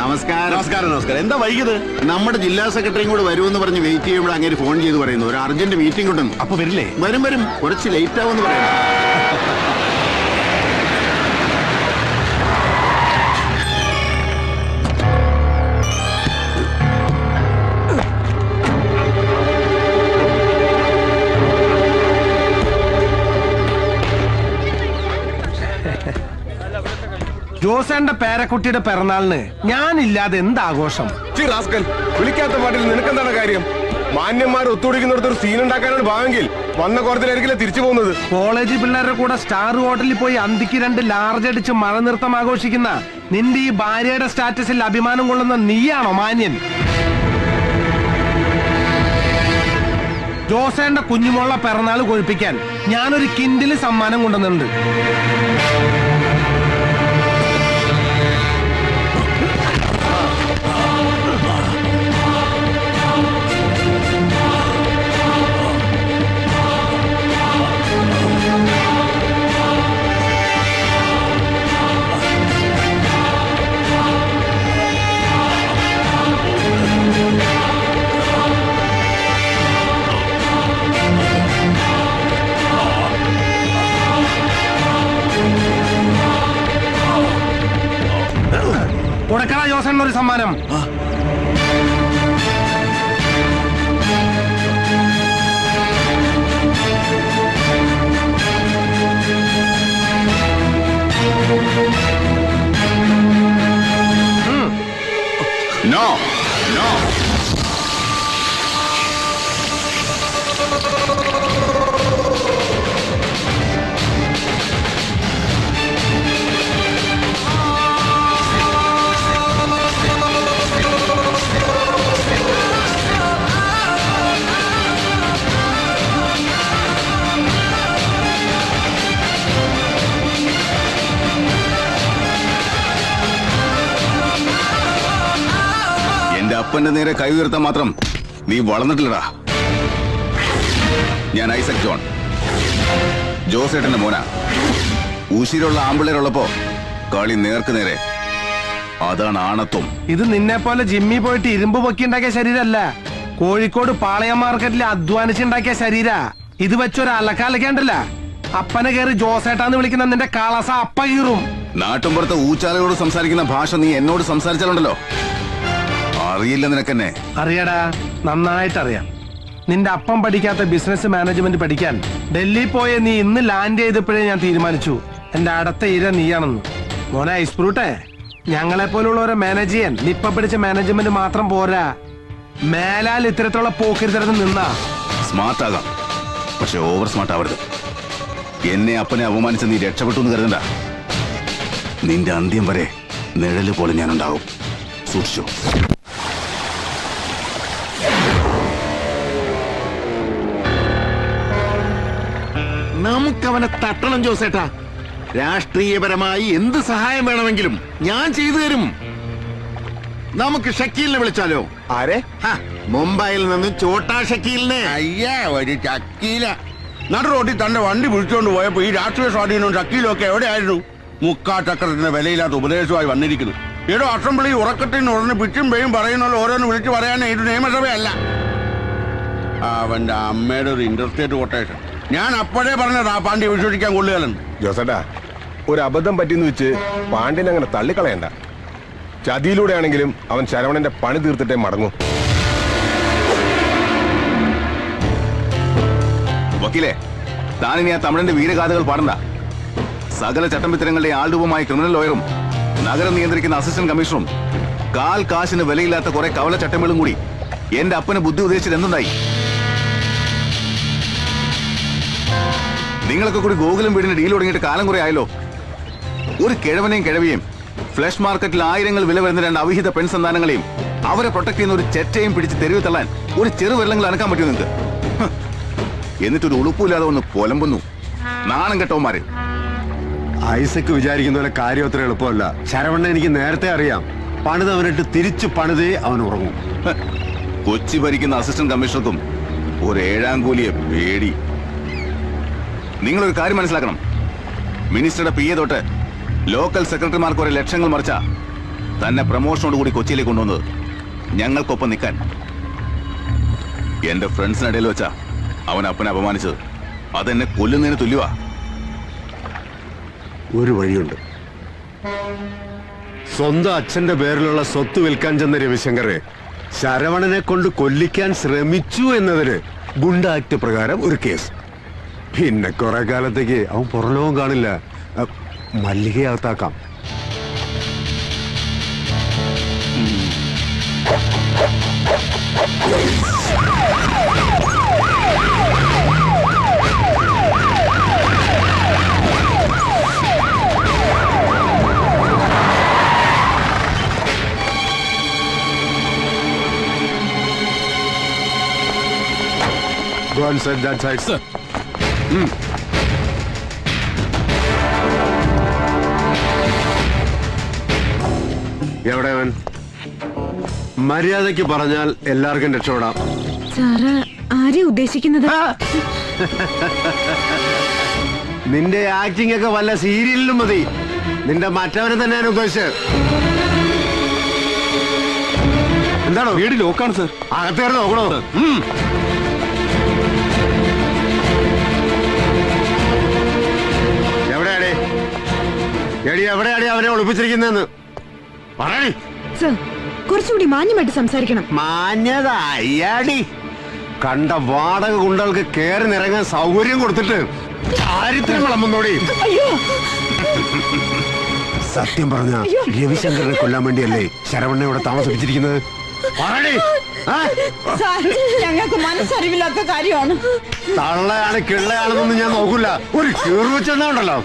നമസ്കാരം. നമസ്കാരം. നമസ്കാരം. എന്താ വൈകിയത്? നമ്മുടെ ജില്ലാ സെക്രട്ടറിയും കൂടെ വരുമെന്ന് പറഞ്ഞ് വെയിറ്റ് ചെയ്യുമ്പോൾ അങ്ങനെ ഫോൺ ചെയ്ത് പറയുന്നു ഒരു അർജന്റ് മീറ്റിംഗ് ഉണ്ടെന്ന്. അപ്പൊ വരില്ലേ? വരും. കുറച്ച് ലേറ്റ് ആവുമെന്ന് പറയാം. ജോസേന്റെ പേരക്കുട്ടിയുടെ പിറന്നാളിന് ഞാനില്ലാതെ എന്താഘോഷം? വിളിക്കാത്ത പാട്ടിൽ നിനക്കെന്താണ് കാര്യം? മാന്യന്മാർ ഒത്തുപിടിക്കുന്നിടത്ത് ഒരു സീൻ ഉണ്ടാക്കാനാണ് ഭാവെങ്കിൽ വന്ന കോരത്തിലായിരിക്കില്ല തിരിച്ചു പോകുന്നത്. കോളേജ് പിള്ളേരുടെ കൂടെ സ്റ്റാർ ഹോട്ടലിൽ പോയി അന്തിക്ക് 2 ലാർജ് അടിച്ച് മഴ നൃത്തം ആഘോഷിക്കുന്ന നിന്റെ ഈ ഭാര്യയുടെ സ്റ്റാറ്റസിൽ അഭിമാനം കൊള്ളുന്ന നീയാണോ മാന്യൻ? ജോസേന്റെ കുഞ്ഞുമോളെ പിറന്നാൾ കൊഴിപ്പിക്കാൻ ഞാനൊരു കിൻഡില് സമ്മാനം കൊണ്ടുവന്നിട്ടുണ്ട്. കൊടുക്കണ ജോസേനൊരു സമ്മാനം. നോ നോ അപ്പന്റെ നേരെ കൈ ഉയർത്താൻ മാത്രം നീ വളർന്നിട്ടില്ലടാ. ഞാൻ ഐസക് ജോൺ, ജോസേട്ടന്റെ മോനാ. ഉശിരുള്ള ആമ്പിള്ളേരുള്ളപ്പോ കളി നേർക്ക് നേരെ, അതാണ് ആണത്വം. ഇത് നിന്നെ പോലെ ജിമ്മി പോയിട്ട് ഇരുമ്പ് പൊക്കിണ്ടാക്കിയ ശരീരമല്ല, കോഴിക്കോട് പാളയം മാർക്കറ്റിൽ അധ്വാനിച്ചുണ്ടാക്കിയ ശരീര. ഇത് വെച്ചൊരു അലക്കാലക്കാണ്ടല്ല, അപ്പനെ കയറി ജോസേട്ടാന്ന് വിളിക്കുന്ന നിന്റെ കളസ അപ്പ കീറും. നാട്ടുമ്പുറത്ത് ഊച്ചാലയോട് സംസാരിക്കുന്ന ഭാഷ നീ എന്നോട് സംസാരിച്ചാലുണ്ടല്ലോ, അറിയില്ല നിനക്കെന്നെ. അറിയടാ, നന്നായിട്ടറിയാം. നിന്റെ അപ്പം പഠിക്കാത്ത ബിസിനസ് മാനേജ്മെന്റ് പഠിക്കാൻ ഡൽഹി പോയ നീ ഇന്ന് ലാൻഡ് ചെയ്തപ്പോഴേ ഞാൻ തീരുമാനിച്ചു എന്റെ അടുത്ത ഇര നീയാണെന്ന്. മോനെ ഐസ് ഫ്രൂട്ടെ, ഞങ്ങളെ പോലുള്ളവരെ മാനേജ് ചെയ്യാൻ നിപ്പ പിടിച്ച മാനേജ്മെന്റ് മാത്രം പോരാ, മേലാൽ ഇത്തരത്തിലുള്ള പോക്കിരിത്തരത്തിൽ നിന്നാ. സ്മാർട്ട് ആകാം, പക്ഷെ ഓവർ സ്മാർട്ട് ആവരുത്. എന്നെ അപ്പനെ അപമാനിച്ച് നീ രക്ഷപ്പെട്ടു എന്ന് കരുതണ്ട. നിന്റെ അന്ത്യം വരെ നിഴല് പോലെ ഞാനുണ്ടാവും, സൂക്ഷിച്ചു. നമുക്കവനെ തട്ടണം ജോസേട്ടാ. രാഷ്ട്രീയപരമായി എന്ത് സഹായം വേണമെങ്കിലും ഞാൻ ചെയ്തു തരും. നമുക്ക് ഷക്കീലിനെ വിളിച്ചാലോ? ആരെ? മുംബൈയിൽ നിന്ന് ചോട്ടാ ഷക്കീലിനെ. അയ്യാ, ഒരു ഷക്കീല നടു റോട്ടിൽ തന്റെ വണ്ടി പിടിച്ചുകൊണ്ട് പോയപ്പോ ഈ രാഷ്ട്രീയ സ്വാധീനവും ഷക്കീലും ഒക്കെ എവിടെയായിരുന്നു? മുക്കാ ചക്രത്തിന്റെ വിലയില്ലാത്ത ഉപദേശമായി വന്നിരിക്കുന്നു. ഏതോ അസംബ്ലി ഉറക്കത്തിന് ഉടനെ പിച്ചും പേയും പറയുന്നല്ലോ ഓരോന്ന് വിളിച്ചു പറയാനേ ഇത് നിയമസഭയല്ല. അവന്റെ അമ്മയുടെ ഒരു ഇന്റർസ്റ്റേറ്റ് കൊട്ടേഷൻ. ഞാൻ അപ്പോഴേ പറഞ്ഞതാ പാണ്ഡ്യ വിശ്വസിക്കാൻ കൊള്ളുകയല്ലെന്ന്. ജോസേട്ടാ, ഒരു അബദ്ധം പറ്റിയെന്ന് വെച്ച് പാണ്ഡ്യനെ അങ്ങനെ തള്ളിക്കളയണ്ട. ചതിയിലൂടെ ആണെങ്കിലും അവൻ ശരവണന്റെ പണി തീർത്തിട്ടേ മടങ്ങും. വക്കീലേ, താനിനി ആ തമിഴന്റെ വീരഗാഥകൾ പാടണ്ട. സകല ചട്ടമ്പിത്തരങ്ങളുടെ ആൾരൂപമായ ക്രിമിനൽ ലോയറും നഗരം നിയന്ത്രിക്കുന്ന അസിസ്റ്റന്റ് കമ്മീഷണറും കാൽ കാശിന് വിലയില്ലാത്ത കുറെ കവല ചട്ടങ്ങളും കൂടി എന്റെ അപ്പന് ബുദ്ധി ഉപദേശിച്ചത് എന്തുണ്ടായി? നിങ്ങളൊക്കെ കൂടി ഗോകുലം വീടിന് ഡീൽ തുടങ്ങിയിട്ട് കാലം കുറെ ആയല്ലോ. ഒരു കിഴവനെയും കിഴവിയെയും ഫ്ലഷ് മാർക്കറ്റിൽ ആയിരങ്ങൾ വില വരുന്ന 2 അവിഹിത പെൺസന്താനങ്ങളെയും അവരെ പ്രൊട്ടക്ട് ചെയ്യുന്ന ഒരു ചെറ്റയും പിടിച്ച് തെരുവ് തള്ളാൻ ഒരു ചെറുവിരലെങ്കിൽ അനക്കാൻ പറ്റുമോ നിങ്ങൾക്ക്? എന്നിട്ടൊരു ഉളുപ്പില്ലാതെ ഒന്ന് പൊലമ്പുന്നു. നാണം കെട്ടവന്മാര്. ഐസക്ക് വിചാരിക്കുന്ന പോലെ കാര്യം അത്ര എളുപ്പമല്ല. ശരവണ്ണ എനിക്ക് നേരത്തെ അറിയാം. പണിതവനിട്ട് തിരിച്ചു പണിതേ അവൻ ഉറങ്ങും. കൊച്ചി ഭരിക്കുന്ന അസിസ്റ്റന്റ് കമ്മീഷണർക്കും ഒരു 7ാം കൂലിയെ പേടി. നിങ്ങളൊരു കാര്യം മനസ്സിലാക്കണം. മിനിസ്റ്ററുടെ PA തൊട്ട് ലോക്കൽ സെക്രട്ടറിമാർക്ക് ഒരു ലക്ഷങ്ങൾ മറിച്ച തന്നെ പ്രമോഷനോട് കൂടി കൊച്ചിയിലേക്ക് കൊണ്ടുവന്നത് ഞങ്ങൾക്കൊപ്പം നിൽക്കാൻ. എന്റെ ഫ്രണ്ട്സിനിടയിൽ വെച്ചാ അവൻ അപ്പനെ അപമാനിച്ചത്. അതെന്നെ കൊല്ലുന്നതിന് തുല്യവാ. ഒരു വഴിയുണ്ട്. സ്വന്തം അച്ഛന്റെ പേരിലുള്ള സ്വത്ത് വിൽക്കാൻ ചെന്ന രവിശങ്കർ ശരവണനെ കൊണ്ട് കൊല്ലിക്കാൻ ശ്രമിച്ചു എന്നതിന് ഗുണ്ട ആക്ട് പ്രകാരം ഒരു കേസ്. പിന്നെ കുറെ കാലത്തേക്ക് അവൻ പുറലോകം കാണില്ല. മല്ലികയകത്താക്കാം. Go and set that side. Sir. എവിടെ അവൻ? മര്യാദയ്ക്ക് പറഞ്ഞാൽ എല്ലാവർക്കും രക്ഷപ്പെടാം. സാറ് ആരെ ഉദ്ദേശിക്കുന്നത്? നിന്റെ ആക്ടിംഗ് ഒക്കെ വല്ല സീരിയലിലും മതി. നിന്റെ മറ്റവനെ തന്നെയാണ് ഉദ്ദേശിച്ചത്. എന്താണോ? വീട് ലോക്കാണ് സർ. അകത്തേറി നോക്കണോ? എവിടെയാടേ എവിടെയാടേ അവനെ ഒളിപ്പിച്ചിരിക്കുന്നതെന്ന് പറയണേ. സർ, കുറച്ചുകൂടി മാന്യമായിട്ട് സംസാരിക്കണം. മാന്യത അയ്യാടി. കണ്ട വാടക ഗുണ്ടകൾക്ക് കയറി നിറങ്ങാൻ സൗകര്യം കൊടുത്തിട്ട് ചാരിത്രം വിളമ്പുന്നോടി. സത്യം പറഞ്ഞ രവിശങ്കറിനെ കൊല്ലാൻ വേണ്ടിയല്ലേ ശരവണ്ണ ഇവിടെ താമസിപ്പിച്ചിരിക്കുന്നത്? ഞങ്ങൾക്ക് മനസ്സറിവില്ലാത്ത കാര്യമാണ്. തള്ളയാണ് കിള്ളയാണെന്നൊന്നും ഞാൻ നോക്കൂല. ഒരു കീറി വെച്ചെന്നുണ്ടല്ലോ.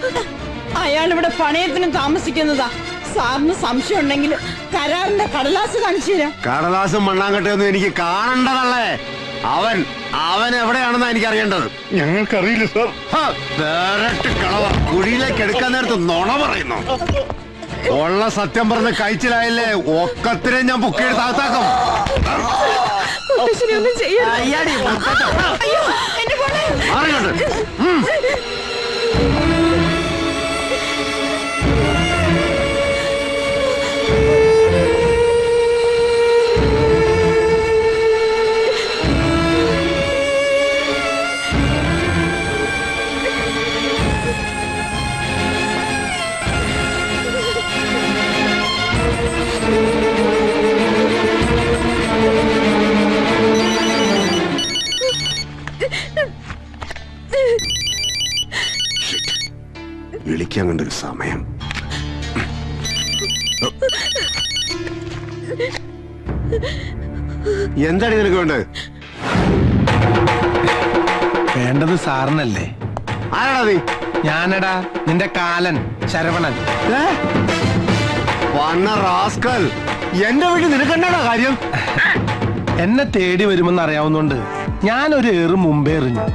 അയാൾ ഇവിടെ പണയത്തിന് താമസിക്കുന്നതാ. സാറിന് സംശയം ഉണ്ടെങ്കിൽ കരാറിന്റെ കടലാസ് കാണിച്ചു തരാം. കടലാസും മണ്ണാങ്കട്ടയൊന്നും എനിക്ക് കാണണ്ടതല്ലേ. അവൻ എവിടെയാണെന്നാ എനിക്ക് അറിയേണ്ടത്. ഞങ്ങൾക്കറിയില്ല സർ. കളവ കുഴിയിലേക്ക് എടുക്കാൻ നേരത്ത് നുണ പറയുന്നു. ഉള്ള സത്യം പറഞ്ഞ് കഴിച്ചിലായില്ലേ ഒക്കത്തിനെ ഞാൻ പൊക്കിയെടുത്ത് അകത്താക്കും. അറിയണ്ട്. വിളിക്കാൻ കണ്ടൊരു സമയം. എന്താടി നിനക്ക് വേണ്ടത്? വേണ്ടത് സാറിനല്ലേ? ആരാടാ നീ? ഞാനടാ നിന്റെ കാലൻ ശരവണൻ. വന്ന റാസ്കൽ. എന്റെ വീട്ടിൽ നിനക്കെന്നാടാ കാര്യം? എന്നെ തേടി വരുമെന്ന് അറിയാവുന്നോണ്ട് ഞാനൊരു ഏറ് മുമ്പേ എറിഞ്ഞു.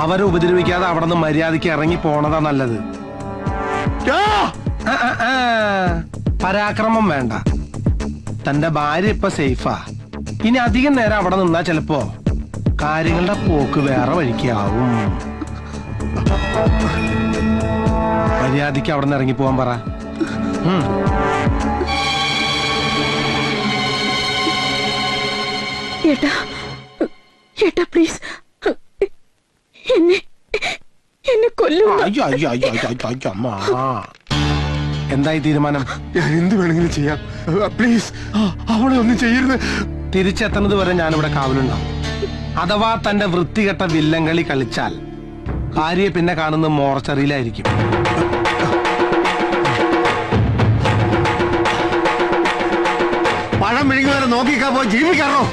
അവരെ ഉപദ്രവിക്കാതെ അവിടെ നിന്ന് മര്യാദയ്ക്ക് ഇറങ്ങി പോണതാ നല്ലത്. പരാക്രമം വേണ്ട. തന്റെ ഭാര്യ ഇപ്പൊ സേഫാ. ഇനി അധികം നേരം അവിടെ നിന്നാ ചിലപ്പോ കാര്യങ്ങളുടെ പോക്ക് വേറെ വഴിക്കാവും. മര്യാദയ്ക്ക് അവിടെ നിന്ന് ഇറങ്ങി പോവാൻ പറ. ഏട്ടാ പ്ലീസ്, എന്നെ കൊല്ലു. എന്തായി തീരുമാനം? ഞാൻ എന്ത് വേണമെങ്കിലും ചെയ്യാം. പ്ലീസ് അവളെ ഒന്നും ചെയ്യരുത്. തിരിച്ചെത്തുന്നത് വരെ ഞാനിവിടെ കാവലുണ്ടാവും. അഥവാ തന്റെ വൃത്തികെട്ട വില്ലങ്കളി കളിച്ചാൽ ഭാര്യയെ പിന്നെ കാണുന്ന മോർച്ചറിയിലായിരിക്കും. പഴം വിഴുങ്ങുന്നവരെ നോക്കിക്കാ പോയി ജീവിക്കാറോ?